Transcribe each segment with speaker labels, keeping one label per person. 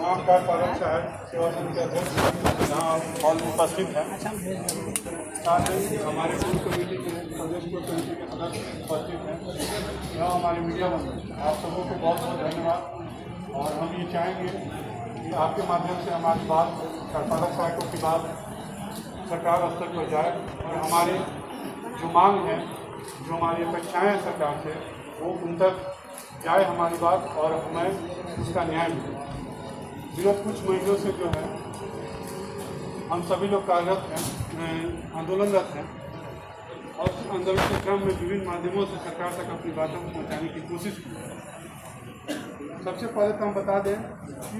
Speaker 1: आपका पालक साहब सेवा समिति के अध्यक्ष यहाँ हॉल में उपस्थित हैं। साथ ही हमारे पूर्व कमेटी के प्रदेश पूर्व कमेटी के सदस्य उपस्थित हैं। यहाँ हमारे मीडिया बंधु, आप सबों को बहुत बहुत धन्यवाद। और हम ये चाहेंगे कि आपके माध्यम से हमारी बात पालक सहायकों की बात सरकार स्तर पर जाए और हमारे जो मांग है, जो हमारी अपेक्षाएँ हैं सरकार से, वो उन तक जाए हमारी बात और हमें उसका न्याय मिले। विगत कुछ महीनों से जो है हम सभी लोग कार्यरत हैं, आंदोलनरत हैं और आंदोलन के क्रम में विभिन्न माध्यमों से सरकार तक अपनी बातों को पहुंचाने की कोशिश की। सबसे पहले तो हम बता दें कि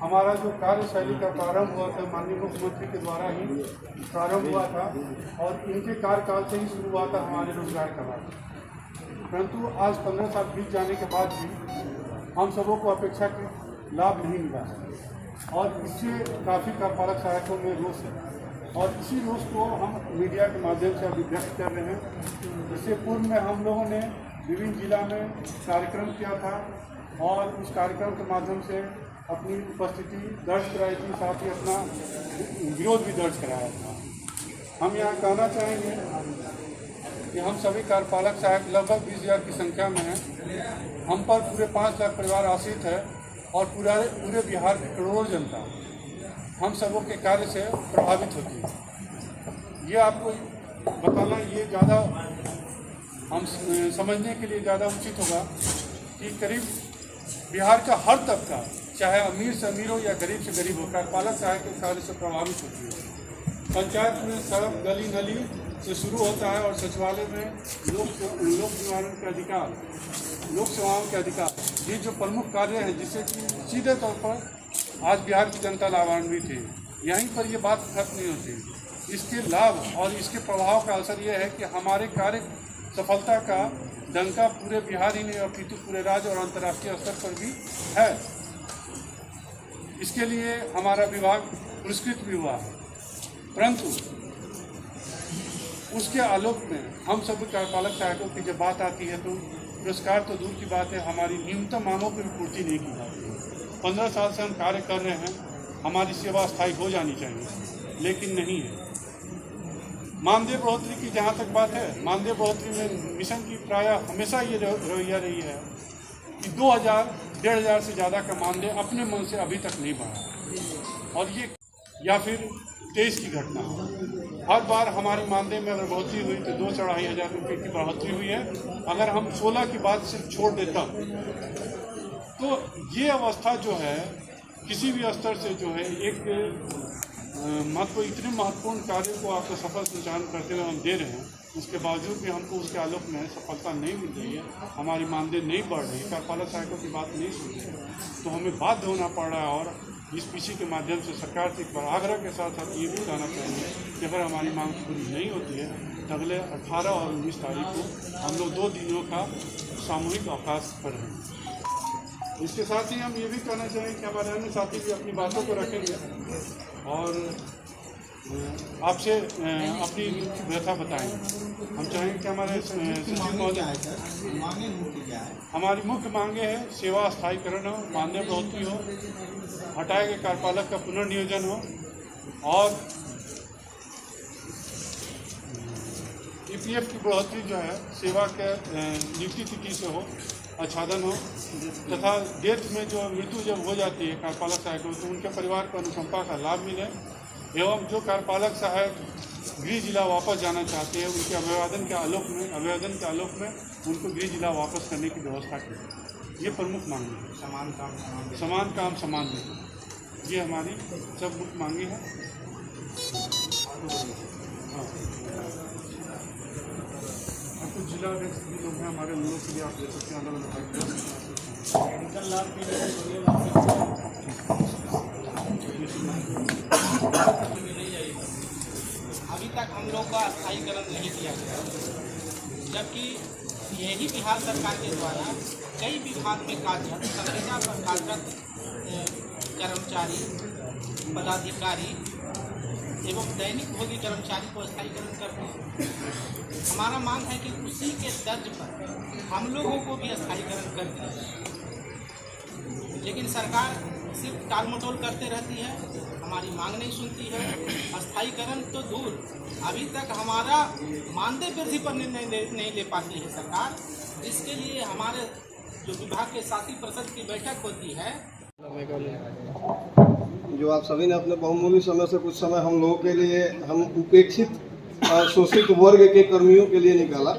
Speaker 1: हमारा जो कार्यशैली का प्रारंभ हुआ था माननीय मुख्यमंत्री के द्वारा ही प्रारंभ हुआ था और इनके कार्यकाल से ही शुरू हुआ था हमारे रोजगार का बात। परंतु आज 15 साल बीत जाने के बाद भी हम सबों को अपेक्षा की लाभ नहीं मिला है और इससे काफ़ी कार्यपालक सहायकों में रोष है और इसी रोष को हम मीडिया के माध्यम से अभी व्यक्त कर रहे हैं। इससे पूर्व में हम लोगों ने विभिन्न जिला में कार्यक्रम किया था और उस कार्यक्रम के माध्यम से अपनी उपस्थिति दर्ज कराई थी, साथ ही अपना विरोध भी दर्ज कराया था। हम यहाँ कहना चाहेंगे कि हम सभी कार्यपालक सहायक लगभग 20,000 की संख्या में हैं। हम पर पूरे 5 लाख परिवार आश्रित है और पूरे बिहार की करोड़ों जनता हम सबों के कार्य से प्रभावित होती है। ये आपको बताना ये ज़्यादा हम समझने के लिए ज़्यादा उचित होगा कि करीब बिहार का हर तबका, चाहे अमीर से अमीर हो या गरीब से गरीब हो, कार्यपालक सहायक के कार्य से प्रभावित होती है। पंचायत में सड़क, गली नली से शुरू होता है और सचिवालय में लोक निवारण के अधिकार, लोक सेवाओं के अधिकार, ये जो प्रमुख कार्य हैं जिससे कि सीधे तौर पर आज बिहार की जनता लाभान्वित है। यहीं पर ये बात खत्म नहीं होती। इसके लाभ और इसके प्रभाव का असर ये है कि हमारे कार्य सफलता का डंका पूरे बिहार ही नहीं अपितु पूरे राज्य और अंतर्राष्ट्रीय स्तर पर भी है। इसके लिए हमारा विभाग पुरस्कृत भी हुआ है, परंतु उसके आलोक में हम सभी कार्यपालक सहायकों की जब बात आती है तो पुरस्कार तो दूर की बात है, हमारी न्यूनतम मांगों की पूर्ति नहीं की जाती है। 15 साल से हम कार्य कर रहे हैं, हमारी सेवा स्थायी हो जानी चाहिए, लेकिन नहीं है। मानदेय बढ़ोतरी की जहाँ तक बात है, मानदेय बढ़ोतरी में मिशन की प्रायः हमेशा ये रवैया रही है कि 2,000-1,500 से ज़्यादा का मानदेय अपने मन से अभी तक नहीं बढ़ा और ये या फिर 23 की घटना। हर बार हमारी मानदेय में अगर बढ़ोतरी हुई तो 2-2,500 हज़ार रुपये की बढ़ोतरी हुई है। अगर हम 16 की बात सिर्फ छोड़ देता तो ये अवस्था जो है किसी भी स्तर से जो है एक इतने महत्वपूर्ण कार्य को आपको सफल संचालन करते हुए हम दे रहे हैं, उसके बावजूद भी हमको उसके आलोक में सफलता नहीं मिल रही है, हमारी मानदेय नहीं बढ़ रही, कार्यपालक सहायकों की बात नहीं सुन रही, तो हमें बाध्य होना पड़ रहा है। और इस पीसी के माध्यम से सरकार से एक बार आग्रह के साथ आप ये भी कहना चाहेंगे कि अगर हमारी मांग पूरी नहीं होती है तो अगले 18 और 19 तारीख को हम लोग 2 दिनों का सामूहिक अवकाश पर हैं। इसके साथ ही हम ये भी कहना चाहेंगे कि हमारे अन्य साथी भी अपनी बातों को रखेंगे और आपसे अपनी व्यथा बताएंगे। हम चाहेंगे कि हमारे सचिव महोदय, हमारी मुख्य मांगे हैं सेवा स्थायीकरण हो, मानदेय बढ़ोतरी हो, हटाए गए कार्यपालक का पुनर्नियोजन हो और EPF की बढ़ोतरी जो है सेवा के नियुक्ति तिथि से हो, आच्छादन हो तथा डेथ में जो मृत्यु जब हो जाती है कार्यपालक सहायकों तो उनके परिवार को अनुकंपा का लाभ मिले एवं जो कार्यपालक सहायक गृह जिला वापस जाना चाहते हैं उनके अभिवादन के आलोक में उनको गृह जिला वापस करने की व्यवस्था की। ये प्रमुख मांगे हैं। समान काम समान वेतन, ये हमारी सब मुख्य मांगे हैं। कुछ जिला अध्यक्ष भी लोग हैं हमारे, उन लोग के लिए आप दे सकते हैं अलग अलग लाभ के लिए। अभी
Speaker 2: तक हम लोग का स्थायीकरण नहीं किया गया, जबकि यही बिहार सरकार के द्वारा कई विभाग में कार्यरत संविदा पर कार्यरत कर्मचारी, पदाधिकारी एवं दैनिक भोगी कर्मचारी को स्थायीकरण करते हैं। हमारा मांग है कि उसी के तर्ज पर हम लोगों को भी स्थायीकरण कर दिया जाए, लेकिन सरकार सिर्फ टालमटोल करते रहती है, हमारी मांग नहीं सुनती है। स्थायीकरण तो दूर, अभी तक हमारा मानदेय वृद्धि पर निर्णय नहीं ले पाती है सरकार, जिसके लिए हमारे जो विभाग के साथी परिषद की बैठक होती है।
Speaker 3: जो आप सभी ने अपने बहुमूल्य समय से कुछ समय हम लोगों के लिए, हम उपेक्षित शोषित वर्ग के कर्मियों के लिए निकाला।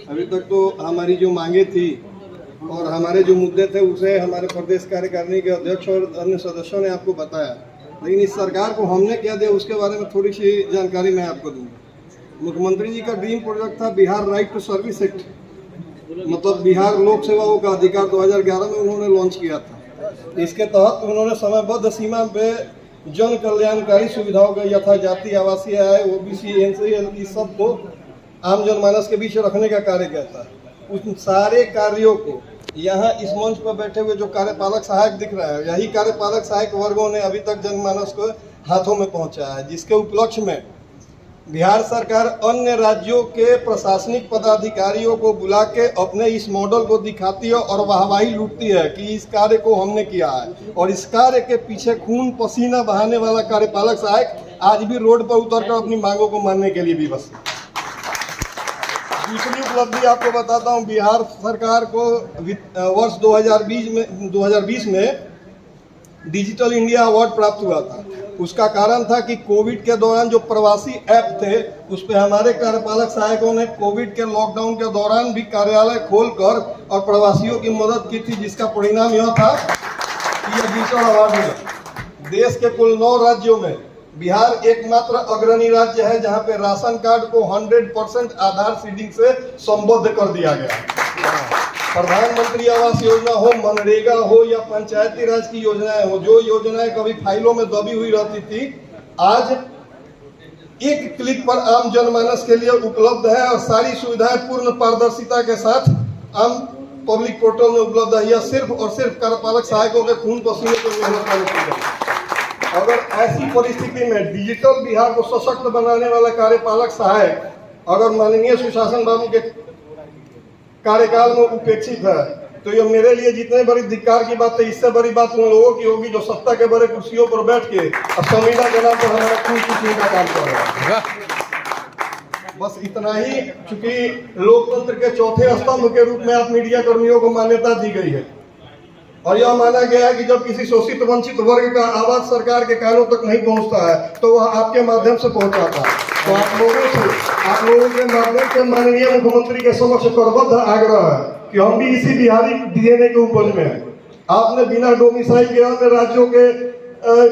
Speaker 3: अभी तक तो हमारी जो मांगे थी और हमारे जो मुद्दे थे उसे हमारे प्रदेश कार्यकारिणी के अध्यक्ष और अन्य सदस्यों ने आपको बताया, लेकिन इस सरकार को हमने क्या दिया उसके बारे में थोड़ी सी जानकारी मैं आपको दूंगा। मुख्यमंत्री जी का ड्रीम प्रोजेक्ट था Bihar right to service act, मतलब बिहार लोक सेवाओं का अधिकार 2011 में उन्होंने लॉन्च किया था। इसके तहत उन्होंने समयबद्ध सीमा पे जन कल्याणकारी सुविधाओं का यथा जाति, आवासीय आय, ओबीसी, एनसीएल इस सब को आम जनमानस के बीच रखने का कार्य किया था। उन सारे कार्यों को यहाँ इस मंच पर बैठे हुए जो कार्यपालक सहायक दिख रहा है, यही कार्यपालक सहायक वर्गों ने अभी तक जनमानस को हाथों में पहुँचाया है, जिसके उपलक्ष्य में बिहार सरकार अन्य राज्यों के प्रशासनिक पदाधिकारियों को बुला के अपने इस मॉडल को दिखाती है और वाहवाही लूटती है कि इस कार्य को हमने किया है। और इस कार्य के पीछे खून पसीना बहाने वाला कार्यपालक सहायक आज भी रोड पर उतरकर अपनी मांगों को मानने के लिए विवश है। दूसरी उपलब्धि आपको बताता हूँ, बिहार सरकार को वर्ष 2020 में डिजिटल इंडिया अवार्ड प्राप्त हुआ था। उसका कारण था कि कोविड के दौरान जो प्रवासी ऐप थे उस पर हमारे कार्यपालक सहायकों ने कोविड के लॉकडाउन के दौरान भी कार्यालय खोलकर और प्रवासियों की मदद की थी, जिसका परिणाम यह था कि यह डिजिटल अवार्ड मिला। देश के कुल 9 राज्यों में बिहार एकमात्र अग्रणी राज्य है जहां पे राशन कार्ड को 100% आधार सीडिंग से संबद्ध कर दिया गया। प्रधानमंत्री आवास योजना हो, मनरेगा हो या पंचायती राज की योजनाएं हो, जो योजनाएं कभी फाइलों में दबी हुई रहती थी, आज एक क्लिक पर आम जनमानस के लिए उपलब्ध है और सारी सुविधाएं पूर्ण पारदर्शिता के साथ आम पब्लिक पोर्टल में उपलब्ध है। यह सिर्फ और सिर्फ कार्यपालक सहायकों के खून पसीने को मेहनत करने की है। अगर ऐसी परिस्थिति में डिजिटल बिहार को सशक्त बनाने वाला कार्यपालक सहायक अगर माननीय सुशासन बाबू के कार्यकाल में उपेक्षित है, तो ये मेरे लिए जितने बड़ी धिक्कार की बात है, इससे बड़ी बात उन लोगों की होगी जो सत्ता के बड़े कुर्सियों पर बैठ के और संविदा के नाम पर हमारा खून पीछने का काम कर रहे हैं। बस इतना ही, चूंकि लोकतंत्र के चौथे स्तंभ के रूप में आप मीडिया कर्मियों को मान्यता दी गई है और यह माना गया है कि जब किसी शोषित वंचित वर्ग का आवाज सरकार के कानों तक नहीं पहुंचता है तो वह आपके माध्यम से पहुंचाता है। तो आप लोगों के माध्यम से माननीय मुख्यमंत्री के समक्ष करबद्ध आग्रह है कि हम भी इसी बिहारी डीएनए के उपज में हैं। आपने बिना डोमिसाइल के अन्य राज्यों के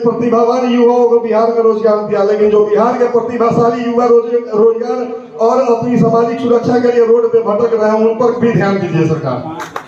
Speaker 3: प्रतिभावान युवाओं को बिहार में रोजगार दिया, लेकिन जो बिहार के प्रतिभाशाली युवा रोजगार और अपनी सामाजिक सुरक्षा के लिए रोड पे भटक रहे हैं, उन पर भी ध्यान दीजिए सरकार।